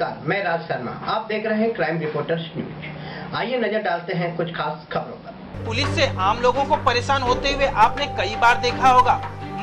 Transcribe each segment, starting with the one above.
नमस्कार, मैं राज शर्मा। आप देख रहे हैं क्राइम रिपोर्टर्स न्यूज। आइए नजर डालते हैं कुछ खास खबरों पर। पुलिस से आम लोगों को परेशान होते हुए आपने कई बार देखा होगा,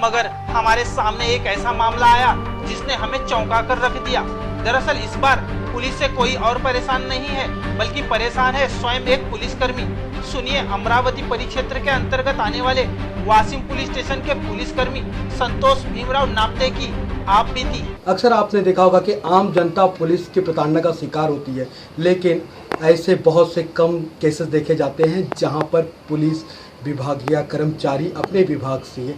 मगर हमारे सामने एक ऐसा मामला आया जिसने हमें चौंका कर रख दिया। दरअसल इस बार पुलिस से कोई और परेशान नहीं है, बल्कि परेशान है स्वयं एक पुलिसकर्मी। सुनिए अमरावती परिक्षेत्र के अंतर्गत आने वाले वासिम पुलिस स्टेशन के पुलिसकर्मी संतोष भीमराव नाप्ते की आप बीती। अक्सर आपने देखा होगा कि आम जनता पुलिस की प्रताड़ना का शिकार होती है, लेकिन ऐसे बहुत से कम केसेस देखे जाते हैं जहां पर पुलिस विभागीय कर्मचारी अपने विभाग से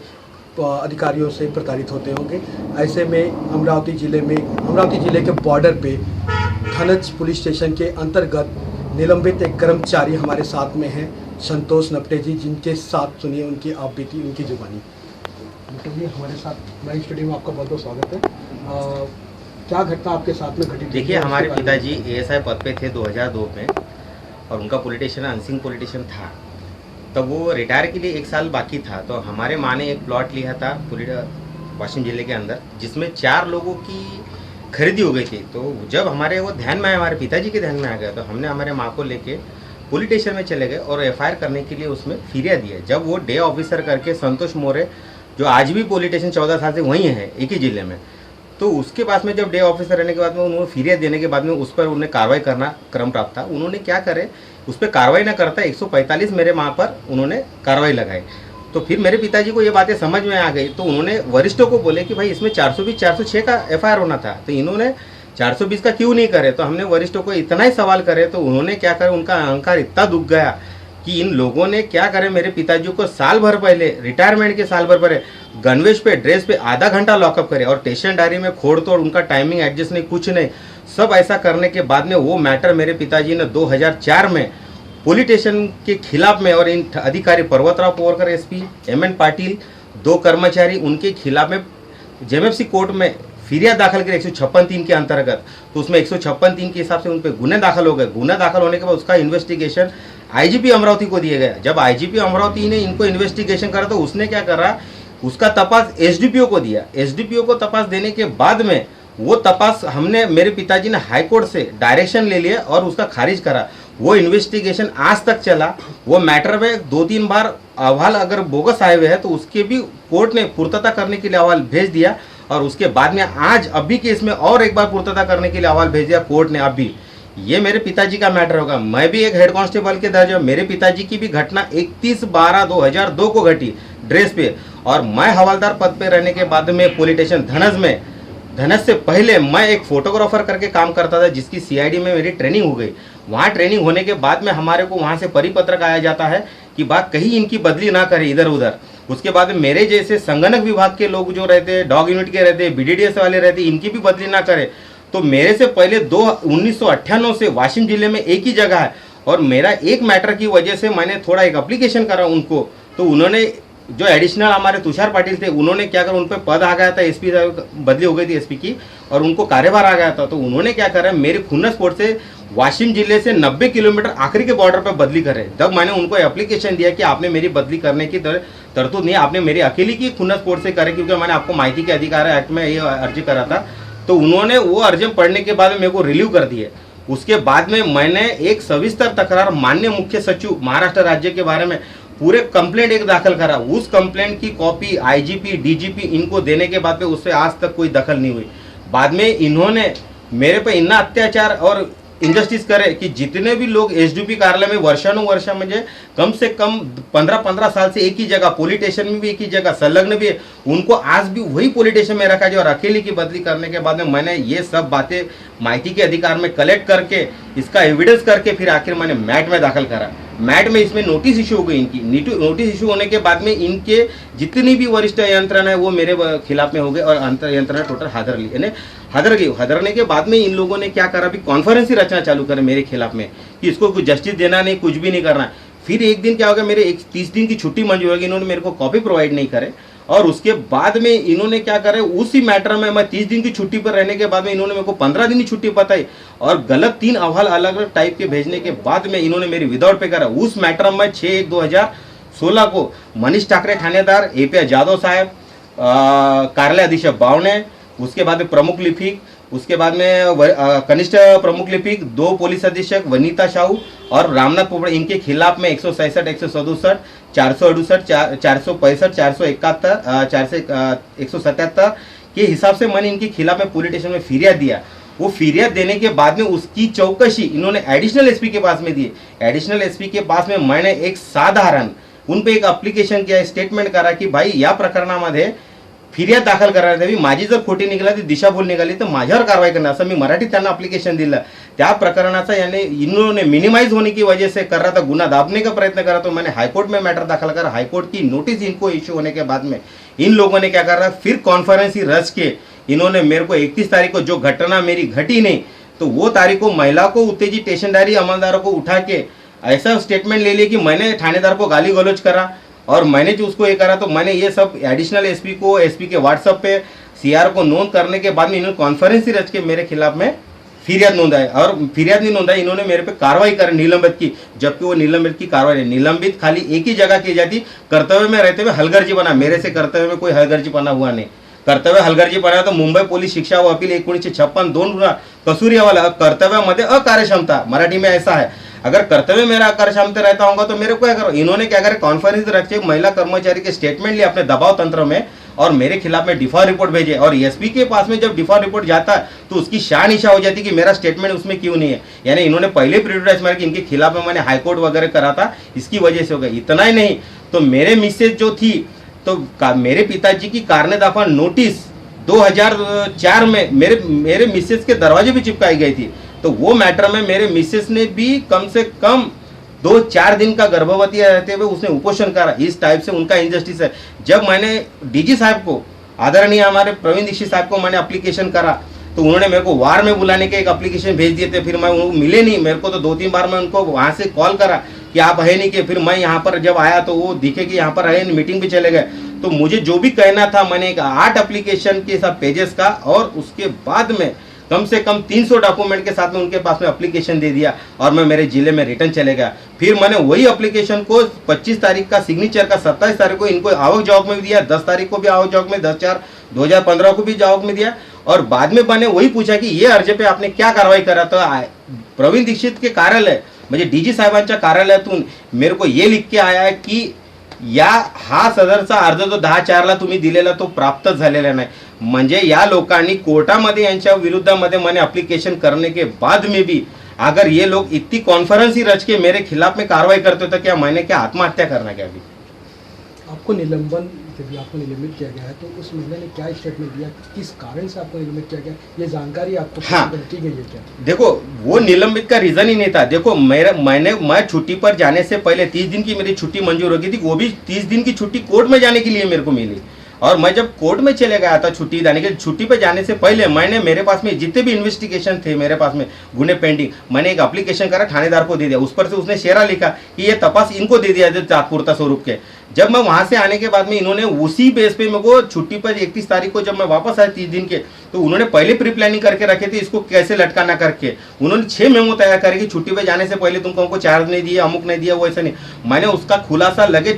अधिकारियों से प्रताड़ित होते होंगे। ऐसे में अमरावती जिले के बॉर्डर पे धनज पुलिस स्टेशन के अंतर्गत निलंबित एक कर्मचारी हमारे साथ में हैं, संतोष नप्टे जी, जिनके साथ सुनिए उनकी आप बीती, उनकी जुबानी। जी हमारे साथ हमारे स्टूडियो में आपका बहुत बहुत स्वागत है। क्या घटना आपके साथ में घटी? देखिए, हमारे पिताजी एएसआई पद पे थे 2002 में, और उनका पॉलिटिशियन अनसिंग पॉलिटिशियन था। तब वो रिटायर के लिए 1 साल बाकी था, तो हमारे माँ ने एक प्लॉट लिया था पूरे वाशिम जिले के अंदर, जिसमें 4 लोगों की खरीदी हो गई थी। तो जब हमारे वो ध्यान में आया, हमारे पिताजी के ध्यान में आ गया, तो हमने हमारे माँ को लेके पुलिस स्टेशन में चले गए और एफआईआर करने के लिए उसमें फिरिया दिए। जब वो डे ऑफिसर करके संतोष मोरे, जो आज भी पॉलिटिशियन 14 साल से वहीं है एक ही जिले में, तो उसके बाद में जब डे ऑफिसर रहने के बाद में उन्होंने फिरिया देने के बाद में उस पर उन्हें कार्रवाई करना क्रम प्राप्त था। उन्होंने क्या करे, उस पर कार्रवाई ना करता 145 मेरे माँ पर उन्होंने कार्रवाई लगाई। तो फिर मेरे पिताजी को ये बातें समझ में आ गई, तो उन्होंने वरिष्ठों को बोले कि भाई इसमें 420 406 का एफआईआर होना था, तो इन्होंने 420 का क्यों नहीं करे। तो हमने वरिष्ठों को इतना ही सवाल करे, तो उन्होंने क्या करे, उनका अहंकार इतना दुख गया कि इन लोगों ने क्या करे, मेरे पिताजी को साल भर पहले, रिटायरमेंट के साल भर पहले गणवेश पे, ड्रेस पे आधा घंटा लॉकअप करे, और स्टेशन डायरी में खोड़ तोड़, उनका टाइमिंग एडजस्ट नहीं, कुछ नहीं, सब ऐसा करने के बाद में वो मैटर मेरे पिताजी ने 2004 में पुलिस स्टेशन के खिलाफ में, और इन अधिकारी पर्वतराव पोवरकर एसपी, एमएन पाटिल, 2 कर्मचारी, उनके खिलाफ में जेएमएफसी कोर्ट में फिरिया दाखिल करी 156(3) के अंतर्गत। तो उसमें 156(3) के हिसाब से उन पर गुने दाखिल हो गए। गुना दाखिल होने के बाद उसका इन्वेस्टिगेशन आईजीपी अमरावती को दिया गया। जब आईजीपी अमरावती ने इनको इन्वेस्टिगेशन करा, तो उसने क्या करा, उसका तपास एसडीपीओ को दिया। एसडीपीओ को तपास देने के बाद में वो तपास हमने, मेरे पिताजी ने हाई कोर्ट से डायरेक्शन ले लिया और उसका खारिज करा। वो इन्वेस्टिगेशन आज तक चला। वो मैटर में 2-3 बार अहवाल अगर बोगस आए हुए हैं, तो उसके भी कोर्ट ने पूर्तता करने के लिए अहवाल भेज दिया, और उसके बाद में आज अभी के इसमें और एक बार पूर्तता करने के लिए अहवाल भेज दिया कोर्ट ने अभी। ये मेरे पिताजी का मैटर होगा। मैं भी एक हेड कांस्टेबल के दर्जे, मेरे पिताजी की भी घटना 31/12/2002 को घटी ड्रेस पे, और मैं हवलदार पद पे रहने के बाद में पुलिस स्टेशन धनज में, धनज से पहले मैं एक फोटोग्राफर करके काम करता था, जिसकी सीआईडी में मेरी ट्रेनिंग हो गई। वहाँ ट्रेनिंग होने के बाद में हमारे को वहाँ से परिपत्रक आया जाता है कि बात कहीं इनकी बदली ना करे इधर उधर। उसके बाद मेरे जैसे संगणक विभाग के लोग जो रहते, डॉग यूनिट के रहते, बीडीडीएस वाले रहते, इनकी भी बदली ना करे। तो मेरे से पहले 1998 से वाशिम जिले में एक ही जगह है, और मेरा एक मैटर की वजह से मैंने थोड़ा एक एप्लीकेशन करा उनको, तो उन्होंने, जो एडिशनल हमारे तुषार पाटिल थे, उन्होंने क्या करा, उन पर पद आ गया था, एसपी बदली हो गई थी एसपी की, और उनको कार्यभार आ गया था। तो उन्होंने क्या करा, मेरे खुन्नस पोर्ट से वाशिम जिले से 90 किलोमीटर आखिरी के बॉर्डर पर बदली करे। जब मैंने उनको एप्लीकेशन दिया कि आपने मेरी बदली करने की तरतूद नहीं, आपने मेरी अकेली की खुन्नस पोर्ट से करे, क्योंकि मैंने आपको माहिती के अधिकार एक्ट में ये अर्जी करा था। तो उन्होंने वो अर्जी पढ़ने के बाद मेरे को रिलीव कर दिए। उसके बाद में मैंने एक सविस्तर तकरार माननीय मुख्य सचिव महाराष्ट्र राज्य के बारे में पूरे कंप्लेंट एक दाखिल करा। उस कंप्लेंट की कॉपी आईजीपी, डीजीपी इनको देने के बाद में उससे आज तक कोई दखल नहीं हुई। बाद में इन्होंने मेरे पे इतना अत्याचार और इंजस्टिस करे कि जितने भी लोग एसडीपी कार्यालय में वर्षानुवर्षा मुझे कम से कम 15-15 साल से एक ही जगह, पुलिस स्टेशन में भी एक ही जगह संलग्न भी है, उनको आज भी वही पुलिस स्टेशन में रखा जाए। और अकेले की बदली करने के बाद में मैंने ये सब बातें माहिती के अधिकार में कलेक्ट करके, इसका एविडेंस करके, फिर आखिर मैंने मैट में दाखिल करा। मैट में इसमें नोटिस इशू हो गई इनकी। नोटिस इशू होने के बाद में इनके जितनी भी वरिष्ठ यंत्रणा है वो मेरे खिलाफ में हो गए, और अंतर यंत्रणा टोटल हादर ली, यानी हादर गई। हादरने के बाद में इन लोगों ने क्या करा, अभी कॉन्फ्रेंस ही रचना चालू करे मेरे खिलाफ में कि इसको कुछ जस्टिस देना नहीं, कुछ भी नहीं करना। फिर एक दिन क्या होगा, मेरे 30 दिन की छुट्टी मंजूर होगी, इन्होंने मेरे को कॉपी प्रोवाइड नहीं करे, और उसके बाद में इन्होंने क्या करे, उसी मैटर में मैं 30 दिन की छुट्टी पर रहने के बाद में इन्होंने मेरे को 15 दिन की छुट्टी बताई, और गलत 3 अहवाल अलग अलग टाइप के भेजने के बाद में इन्होंने मेरी विदाउट पे करा। उस मैटर में 6/1/2016 को मनीष ठाकरे थानेदार, एपीआई जादव साहब, कार्यालय अधीक्षक बावने, उसके बाद में प्रमुख लिपिक, उसके बाद में कनिष्ठ प्रमुख लिपिक, 2 पुलिस अधीक्षक वनीता साहू और रामनाथ पोपड़े, इनके खिलाफ में 167, 167, 468, 465, 471, 177 के हिसाब से मैंने इनके खिलाफ में पुलिस स्टेशन में फिरियाद दिया। वो फिरियाद देने के बाद में उसकी चौकसी इन्होंने एडिशनल एसपी के पास में दी। एडिशनल एसपी के पास में मैंने एक साधारण उन पे एक अप्लिकेशन किया, स्टेटमेंट करा की भाई या प्रकरणामध्ये फिर्याद दाखल करण्यात यावी, माझी जर खोटी निघाली ती दिशाभूल निघाली तर माझ्यावर कारवाई करणार, असं मी मराठीत त्यांना अप्लिकेशन दिलं। त्या प्रकरणाचा याने इन्होंने मिनिमाइज होने की वजह से कर रहा था, गुना दाबने का प्रयत्न करा, तो मैंने हाईकोर्ट में मैटर दाखिल करा। हाईकोर्ट की नोटिस इनको इश्यू होने के बाद में इन लोगों ने क्या कर रहा, फिर कॉन्फ्रेंस ही रच के इन्होंने मेरे को 31 तारीख को, जो घटना मेरी घटी नहीं तो वो तारीख को महिला को उत्तेजित स्टेशनदारी अमलदारों को उठा के ऐसा स्टेटमेंट ले लिया कि मैंने थानेदार को गाली गलौज करा और मैंने जो उसको ये करा। तो मैंने ये सब एडिशनल एसपी को, एसपी के व्हाट्सएप पे सीआर को नोंद करने के बाद में इन्होंने कॉन्फ्रेंस ही रच के मेरे खिलाफ में फिरियाद नोंदाई, और फिरियाद नहीं नोंदाई, इन्होंने मेरे पे कार्रवाई कर निलंबित की, जबकि वो निलंबित की कार्रवाई नहीं, निलंबित खाली एक ही जगह की जाती, कर्तव्य में रहते हुए हलगर्जी बना। मेरे से कर्तव्य में कोई हलगर्जी बना हुआ नहीं। कर्तव्य हलगर्जी बना तो मुंबई पोलीस शिक्षा व अपील 1956 2 गुना कसूर वाला कर्तव्यामध्ये अकार्यक्षमता, मराठी में ऐसा है। अगर कर्तव्य मेरा अकार्यक्षमता रहता होगा तो मेरे को क्या करो, इन्होंने क्या करे, कॉन्फ्रेंस रखे, महिला कर्मचारी के स्टेटमेंट लिए अपने दबाव तंत्र में और मेरे खिलाफ में डिफॉल्ट रिपोर्ट भेजे। और एसपी के पास में जब डिफॉल्ट रिपोर्ट जाता है तो उसकी शान ईशा हो जाती कि मेरा स्टेटमेंट उसमें क्यों नहीं है। यानी इन्होंने पहले प्रियोरिटाइज मारा कि इनके खिलाफ में मैंने हाईकोर्ट वगैरह करा था, इसकी वजह से हो गया। इतना ही नहीं तो मेरे मिसेज जो थी, तो मेरे पिताजी की कारणे दाफा नोटिस 2004 में मेरे मिसेज के दरवाजे भी चिपकाई गई थी। तो वो मैटर में मेरे मिसेस ने भी कम से कम 2-4 दिन का गर्भवती रहते हुए उसने उपोषण करा। इस टाइप से उनका इंजस्टिस है। जब मैंने डीजी साहब को, आदरणीय हमारे प्रवीण दीक्षित साहब को मैंने अप्लीकेशन करा तो उन्होंने मेरे को वार में बुलाने के एक अप्लीकेशन भेज दिए थे। फिर मैं वो मिले नहीं मेरे को, तो 2-3 बार मैं उनको वहाँ से कॉल करा कि आप है नहीं कि, फिर मैं यहाँ पर जब आया तो वो दिखे कि यहाँ पर है नहीं, मीटिंग पे चले गए। तो मुझे जो भी कहना था मैंने एक 8 एप्लीकेशन के सब पेजेस का, और उसके बाद में कम से कम 300 डॉक्यूमेंट के साथ में उनके पास में एप्लीकेशन दे दिया और मैं मेरे जिले में रिटर्न चले गया। फिर मैंने वही एप्लीकेशन को 25 तारीख का सिग्नेचर का 27 तारीख को इनको आवक जवाब में भी दिया, 10 तारीख को भी आवक जवाब में, 10/4/2015 को भी जवाब में दिया। और बाद में मैंने वही पूछा कि ये अर्ज पे आपने क्या कार्रवाई करा। तो प्रवीण दीक्षित के कार्यालय म्हणजे डीजी साहेबांच्या कार्यालयातून मेरे को ये लिख के आया है की या हा सदरचा अर्ज जो 10/4 तुम्ही दिलेला तो प्राप्त झालेला नाही। म्हणजे या लोकांनी कोर्टामध्ये यांच्या विरुद्धामध्ये मैंने एप्लीकेशन करने के बाद में भी अगर ये लोग इतनी कॉन्फ्रेंस ही रच के मेरे खिलाफ में कार्रवाई करते तो क्या मैंने क्या आत्महत्या करना क्या? अभी आपको निलंबन, यदि आपको निलंबित किया गया है तो उस महिला ने क्या स्टेटमेंट दिया, किस कारण से आपको निलंबित किया गया, ये जानकारी आपको दी गई है क्या? देखो वो निलंबित का रीजन ही नहीं था। देखो मैं छुट्टी पर जाने से पहले 30 दिन की मेरी छुट्टी मंजूर हो गई थी। वो भी 30 दिन की छुट्टी कोर्ट में जाने के लिए मेरे को मिली। और मैं जब कोर्ट में चले गया था छुट्टी जाने के, छुट्टी पे जाने से पहले मैंने मेरे पास में जितने भी इन्वेस्टिगेशन थे मेरे पास में गुने पेंडिंग, मैंने एक एप्लीकेशन करा, थानेदार को दे दिया। उस पर से उसने शेरा लिखा कि ये तपास इनको दे दिया तात्पुरता स्वरूप के। जब मैं वहां से आने के बाद में इन्होंने उसी बेस पे मेरे को छुट्टी पर 31 तारीख को जब मैं वापस आया 30 दिन के, तो उन्होंने पहले प्री प्लानिंग करके रखे थे इसको कैसे लटकाना करके। उन्होंने 6 मेमो तैयार करे कि छुट्टी पे जाने से पहले तुमको हमको चार्ज नहीं दिया, अमुक नहीं दिया, वो ऐसा नहीं। मैंने उसका खुलासा लगे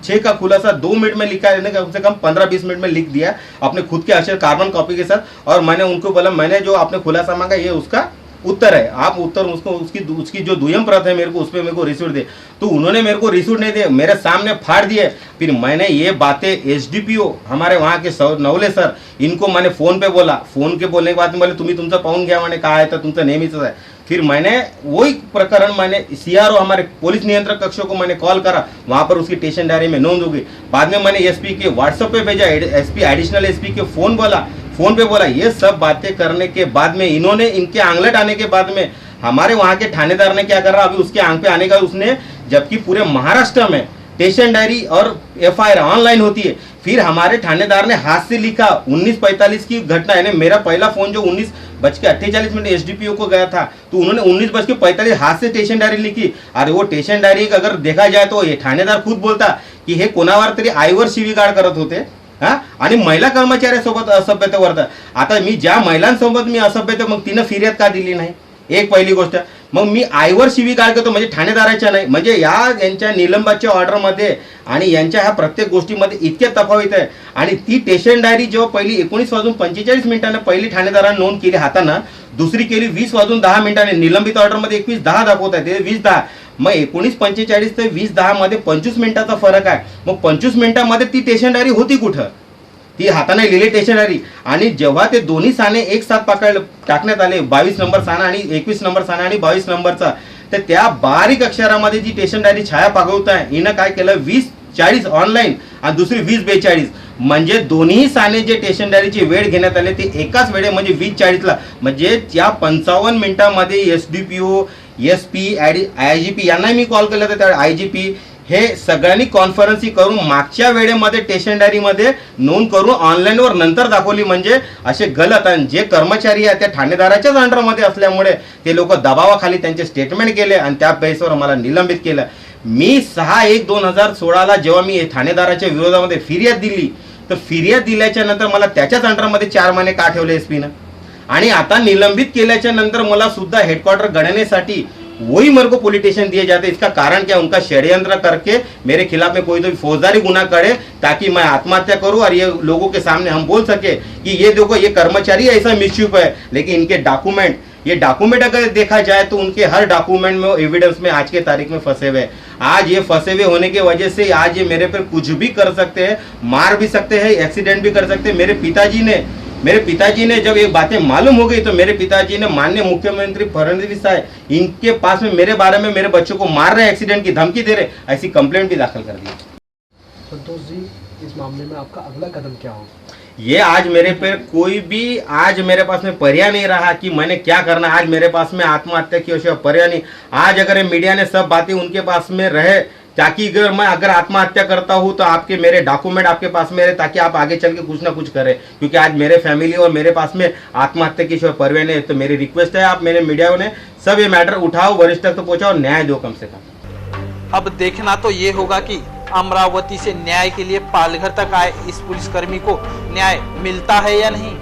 6 का खुलासा 2 मिनट में लिखा है, कम से कम 15-20 मिनट में लिख दिया अपने खुद के अक्षर कार्बन कॉपी के साथ। और मैंने उनको बोला मैंने जो आपने खुलासा मांगा ये उसका उत्तर है, आप उत्तर उसको उसकी जो दुयम प्रत है मेरे को उस पर मेरे को रिसीट दे। तो उन्होंने मेरे को रिसीट नहीं दे, मेरे सामने फाड़ दिए। फिर मैंने ये बातें एसडीपीओ हमारे वहाँ के नवले सर, इनको मैंने फोन पे बोला। फोन के बोलने के बाद बोले तुम्ही तुमचं पाहून घ्या, मैंने कहा है तो तुमचं नेहमीच है। फिर मैंने वही प्रकरण मैंने सीआरओ हमारे पुलिस नियंत्रक कक्ष को मैंने कॉल करा, वहां पर उसकी स्टेशन डायरी में नोंद हो गई। बाद में मैंने एसपी के व्हाट्सएप पे भेजा, एसपी एडिशनल एसपी के फोन पे बोला। ये सब बातें करने के बाद में इन्होंने इनके आंगलट आने के बाद में हमारे वहां के थानेदार ने क्या करा, अभी उसके आंख पे आने का उसने, जबकि पूरे महाराष्ट्र में स्टेशन डायरी और एफआईआर ऑनलाइन होती है। फिर हमारे थानेदार ने हाथ से लिखा 19:45 की घटना है। मेरा पहला फोन जो 19:48 एसडीपीओ को गया था, तो उन्होंने 19:45 हाथ से स्टेशन डायरी लिखी। अरे वो स्टेशन डायरी अगर देखा जाए तो ये थानेदार खुद बोलता की हे कोणावर तरी आईवर शिवीगाळ करत होते आणि महिला कर्मचाऱ्यासोबत असभ्यता वर्तन। आता मी ज्या महिलांसोबत मी असभ्यता, मग तिनं फिर्याद का दिली नाही? एक पहिली गोष्ट। मग मी आईवर शिवीगाळ करतो म्हणजे ठाणेदाराच्या नाही. म्हणजे यांच्या निलंबाच्या ऑर्डरमध्ये आणि यांच्या ह्या प्रत्येक गोष्टीमध्ये इतके तफावत आहे. आणि ती स्टेशन डायरी जेव्हा पहिली 19:45 पहिली ठाणेदारांनी नोंद केली हाताना, दुसरी केली 20:10 निलंबित ऑर्डरमध्ये 21:10 दाखवत आहे, ते 20:10. मग 19:45 ते 20:10 मध्ये 25 मिनिटाचा फरक आहे. मग 25 मिनिटांमध्ये ती स्टेशन डायरी होती कुठं? ती हाताने लिहिली स्टेशन डायरी. आणि जेव्हा ते दोन्ही साने एक साथ टाकण्यात आले, 22 नंबर साना आणि 21 नंबर साना आणि 22 नंबरचा, तर त्या बारीक अक्षरामध्ये जी स्टेशन डायरी छाया पागवत आहे, हिनं काय केलं 20:40 ऑनलाईन आणि दुसरी 20:42. म्हणजे दोन्ही साने जे स्टेशन डायरीची वेळ घेण्यात आले ते एकाच वेळे म्हणजे 20:40ला. म्हणजे त्या 55 मिनिटांमध्ये SDPO, SP, IGP यांना मी कॉल केला होता. त्या IGP हे सगळ्यांनी कॉन्फरन्स करून मागच्या वेळेमध्ये स्टेशन डायरीमध्ये नोंद करून ऑनलाईनवर नंतर दाखवली. म्हणजे असे गलत आणि जे कर्मचारी आहेत त्या ठाणेदाराच्याच अंडरमध्ये असल्यामुळे ते लोक दबावाखाली त्यांचे स्टेटमेंट केले आणि त्या बेसवर मला निलंबित केलं. मी 6/1/2016ला जेव्हा मी ठाणेदाराच्या विरोधामध्ये फिर्याद दिली, तर फिर्याद दिल्याच्या नंतर मला त्याच्याच अंडरमध्ये 4 महिने का ठेवले SPनं. आणि आता निलंबित केल्याच्या नंतर मला सुद्धा हेडक्वार्टर गणनेसाठी वही मेरे को पुलिस स्टेशन दिए जाते. इसका कारण क्या? उनका षड्यंत्र करके मेरे खिलाफ में कोई तो फौजदारी गुना करे ताकि मैं आत्महत्या करूं और ये लोगों के सामने हम बोल सके कि ये देखो ये कर्मचारी ऐसा मिसयूफ है. लेकिन इनके डॉक्यूमेंट अगर देखा जाए तो उनके हर डॉक्यूमेंट में एविडेंस में आज के तारीख में फंसे हुए. आज ये फंसे हुए होने की वजह से आज ये मेरे पर कुछ भी कर सकते हैं, मार भी सकते हैं, एक्सीडेंट भी कर सकते हैं. मेरे पिताजी ने जब ये बातें मालूम हो गई तो मेरे पिताजी ने माननीय मुख्यमंत्री फडणवीस साहब इनके पास में मेरे बारे में मेरे बच्चों को मार रहे, एक्सीडेंट की धमकी दे रहे, ऐसी कंप्लेंट भी दाखिल कर दी. संतोष जी, इस मामले में आपका अगला कदम क्या होगा? ये आज मेरे पे कोई भी आज मेरे पास में पर्याय नहीं रहा कि मैंने क्या करना. आज मेरे पास में आत्महत्या की वजह पर्याय नहीं. आज अगर मीडिया ने सब बातें उनके पास में रहे ताकि अगर आत्महत्या करता हूं तो आपके मेरे डॉक्यूमेंट आपके पास में रहे ताकि आप आगे चल के कुछ ना कुछ करें. क्योंकि आज मेरे फैमिली और मेरे पास में आत्महत्या की पर्याय नहीं. तो मेरी रिक्वेस्ट है आप मेरे मीडिया ने सब ये मैटर उठाओ, वरिष्ठ तक तो पहुंचाओ, न्याय दो कम से कम. अब देखना तो ये होगा कि अमरावती से न्याय के लिए पालघर तक आए इस पुलिसकर्मी को न्याय मिलता है या नहीं.